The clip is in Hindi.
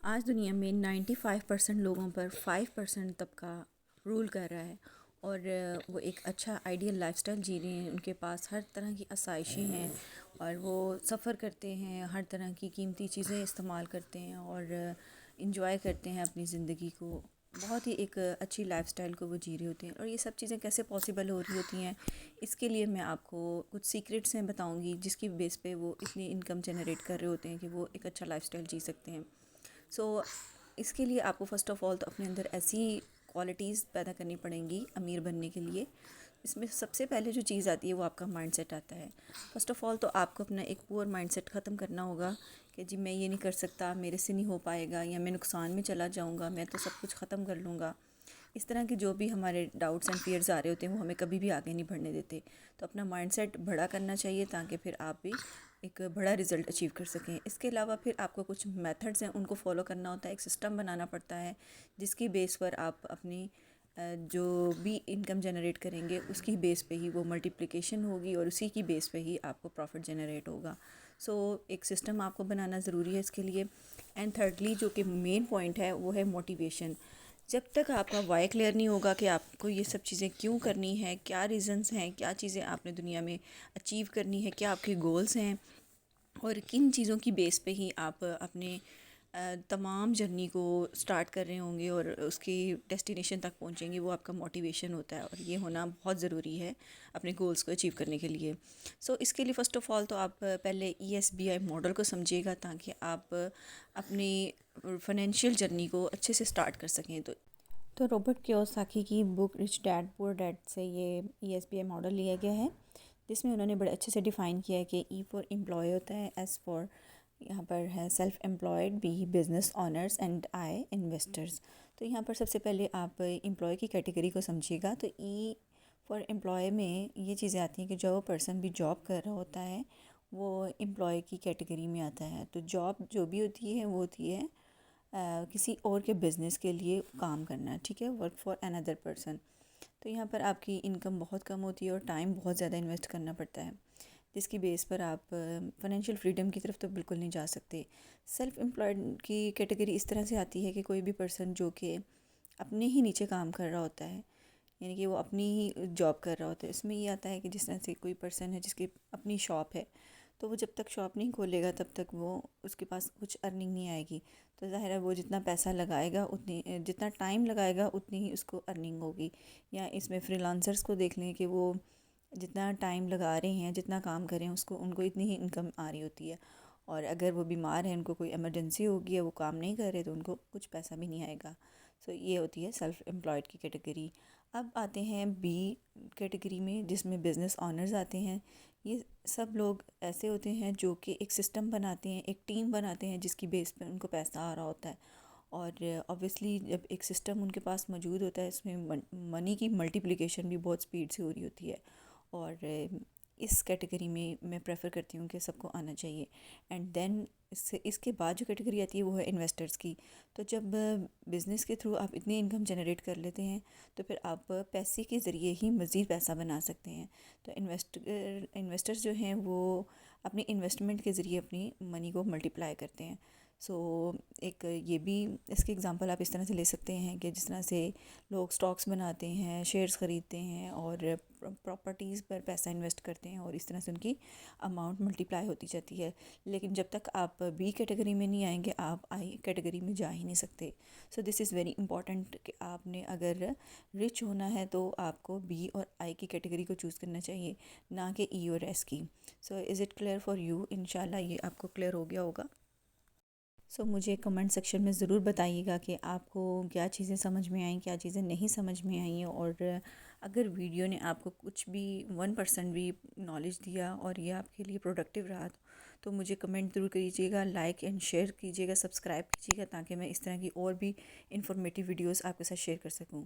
आज दुनिया में 95% लोगों पर 5% तबका रूल कर रहा है और वो एक अच्छा आइडियल लाइफस्टाइल जी रहे हैं। उनके पास हर तरह की आसाइशें हैं और वो सफ़र करते हैं, हर तरह की कीमती चीज़ें इस्तेमाल करते हैं और इन्जॉय करते हैं अपनी ज़िंदगी को। बहुत ही एक अच्छी लाइफस्टाइल को वो जी रहे होते हैं। और ये सब चीज़ें कैसे पॉसिबल हो रही होती हैं, इसके लिए मैं आपको कुछ सीक्रेट्स हैं बताऊंगी, जिसकी बेस पे वो इतनी इनकम जनरेट कर रहे होते हैं कि वो एक अच्छा लाइफस्टाइल जी सकते हैं। इसके लिए आपको फ़र्स्ट ऑफ़ ऑल तो अपने अंदर ऐसी क्वालिटीज़ पैदा करनी पड़ेंगी अमीर बनने के लिए। इसमें सबसे पहले जो चीज़ आती है वो आपका माइंडसेट आता है। फ़र्स्ट ऑफ़ ऑल तो आपको अपना एक पुअर माइंडसेट ख़त्म करना होगा कि जी मैं ये नहीं कर सकता, मेरे से नहीं हो पाएगा, या मैं नुकसान में चला जाऊँगा, मैं तो सब कुछ ख़त्म कर लूँगा। इस तरह के जो भी हमारे डाउट्स एंड फियर्स आ रहे होते हैं वो हमें कभी भी आगे नहीं बढ़ने देते। तो अपना माइंडसेट बड़ा करना चाहिए ताकि फिर आप भी एक बड़ा रिज़ल्ट अचीव कर सकें। इसके अलावा फिर आपको कुछ मेथड्स हैं, उनको फॉलो करना होता है। एक सिस्टम बनाना पड़ता है जिसकी बेस पर आप अपनी जो भी इनकम जनरेट करेंगे उसकी बेस पे ही वो मल्टीप्लिकेशन होगी और उसी की बेस पे ही आपको प्रॉफिट जनरेट होगा। एक सिस्टम आपको बनाना ज़रूरी है इसके लिए। एंड थर्डली जो कि मेन पॉइंट है वो है मोटिवेशन। जब तक आपका वाई क्लियर नहीं होगा कि आपको ये सब चीज़ें क्यों करनी है, क्या रीज़न्स हैं, क्या चीज़ें आपने दुनिया में अचीव करनी है, क्या आपके गोल्स हैं और किन चीज़ों की बेस पे ही आप अपने तमाम जर्नी को स्टार्ट कर रहे होंगे और उसकी डेस्टिनेशन तक पहुंचेंगे, वो आपका मोटिवेशन होता है और ये होना बहुत ज़रूरी है अपने गोल्स को अचीव करने के लिए। इसके लिए फ़र्स्ट ऑफ़ ऑल तो आप पहले ESBI मॉडल को समझिएगा ताकि आप अपनी फाइनेंशियल जर्नी को अच्छे से स्टार्ट कर सकें। तो रॉबर्ट कियोसाकी की book rich dad poor dad से ये ESBI मॉडल लिया गया है, जिसमें उन्होंने बड़े अच्छे से डिफ़ाइन किया है कि E फॉर एम्प्लॉय होता है, S फॉर यहाँ पर है self employed, B business honours and I investors. तो यहाँ पर सबसे पहले आप एम्प्लॉय की कैटेगरी को समझिएगा। तो E फॉर एम्प्लॉय में ये चीज़ें आती हैं कि जो पर्सन भी जॉब कर रहा होता है वो एम्प्लॉय की कैटेगरी में आता है। तो जॉब जो भी होती है वो होती है किसी और के बिज़नेस के लिए काम करना, ठीक है, वर्क फॉर अनदर पर्सन। तो यहाँ पर आपकी इनकम बहुत कम होती है और टाइम बहुत ज़्यादा इन्वेस्ट करना पड़ता है, जिसकी बेस पर आप फाइनेंशियल फ्रीडम की तरफ तो बिल्कुल नहीं जा सकते। सेल्फ एम्प्लॉयड की कैटेगरी इस तरह से आती है कि कोई भी पर्सन जो कि अपने ही नीचे काम कर रहा होता है, यानी कि वो अपनी ही जॉब कर रहा होता है। इसमें ये आता है कि जिस तरह से कोई पर्सन है जिसकी अपनी शॉप है, तो वो जब तक शॉप नहीं खोलेगा तब तक वो उसके पास कुछ अर्निंग नहीं आएगी। तो ज़ाहिर है वो जितना पैसा लगाएगा उतनी, जितना टाइम लगाएगा उतनी ही उसको अर्निंग होगी। या इसमें फ्रीलांसर्स को देख लें कि वो जितना टाइम लगा रहे हैं, जितना काम करें, उसको उनको इतनी ही इनकम आ रही होती है। और अगर वो बीमार हैं, उनको कोई इमरजेंसी होगी या वो काम नहीं कर रहे, तो उनको कुछ पैसा भी नहीं आएगा। ये होती है सेल्फ एम्प्लॉयड की कैटेगरी। अब आते हैं B कैटेगरी में, जिसमें बिज़नेस ऑनर्स आते हैं। ये सब लोग ऐसे होते हैं जो कि एक सिस्टम बनाते हैं, एक टीम बनाते हैं जिसकी बेस पे उनको पैसा आ रहा होता है। और ऑब्वियसली जब एक सिस्टम उनके पास मौजूद होता है, इसमें मनी की मल्टीप्लिकेशन भी बहुत स्पीड से हो रही होती है। और इस कैटेगरी में मैं प्रेफर करती हूँ कि सबको आना चाहिए। एंड देन इसके बाद जो कैटेगरी आती है वो है इन्वेस्टर्स की। तो जब बिज़नेस के थ्रू आप इतनी इनकम जनरेट कर लेते हैं तो फिर आप पैसे के ज़रिए ही मज़ीद पैसा बना सकते हैं। तो इन्वेस्टर्स जो हैं वो अपनी इन्वेस्टमेंट के ज़रिए अपनी मनी को मल्टीप्लाई करते हैं। सो एक ये भी इसके एग्ज़ांपल आप इस तरह से ले सकते हैं कि जिस तरह से लोग स्टॉक्स बनाते हैं, शेयर्स ख़रीदते हैं और प्रॉपर्टीज़ पर पैसा इन्वेस्ट करते हैं और इस तरह से उनकी अमाउंट मल्टीप्लाई होती जाती है। लेकिन जब तक आप B कैटेगरी में नहीं आएंगे, आप I कैटेगरी में जा ही नहीं सकते। दिस इज़ वेरी इंपॉर्टेंट कि आपने अगर रिच होना है तो आपको B और I की कैटेगरी को चूज़ करना चाहिए, ना कि E और S की। Is it clear for you? इंशाल्लाह ये आपको क्लियर हो गया होगा। मुझे कमेंट सेक्शन में ज़रूर बताइएगा कि आपको क्या चीज़ें समझ में आई, क्या चीज़ें नहीं समझ में आई हैं। और अगर वीडियो ने आपको कुछ भी 1% भी नॉलेज दिया और ये आपके लिए प्रोडक्टिव रहा तो मुझे कमेंट ज़रूर कीजिएगा, लाइक एंड शेयर कीजिएगा, सब्सक्राइब कीजिएगा, ताकि मैं इस तरह की और भी इंफॉर्मेटिव वीडियोस आपके साथ शेयर कर सकूं।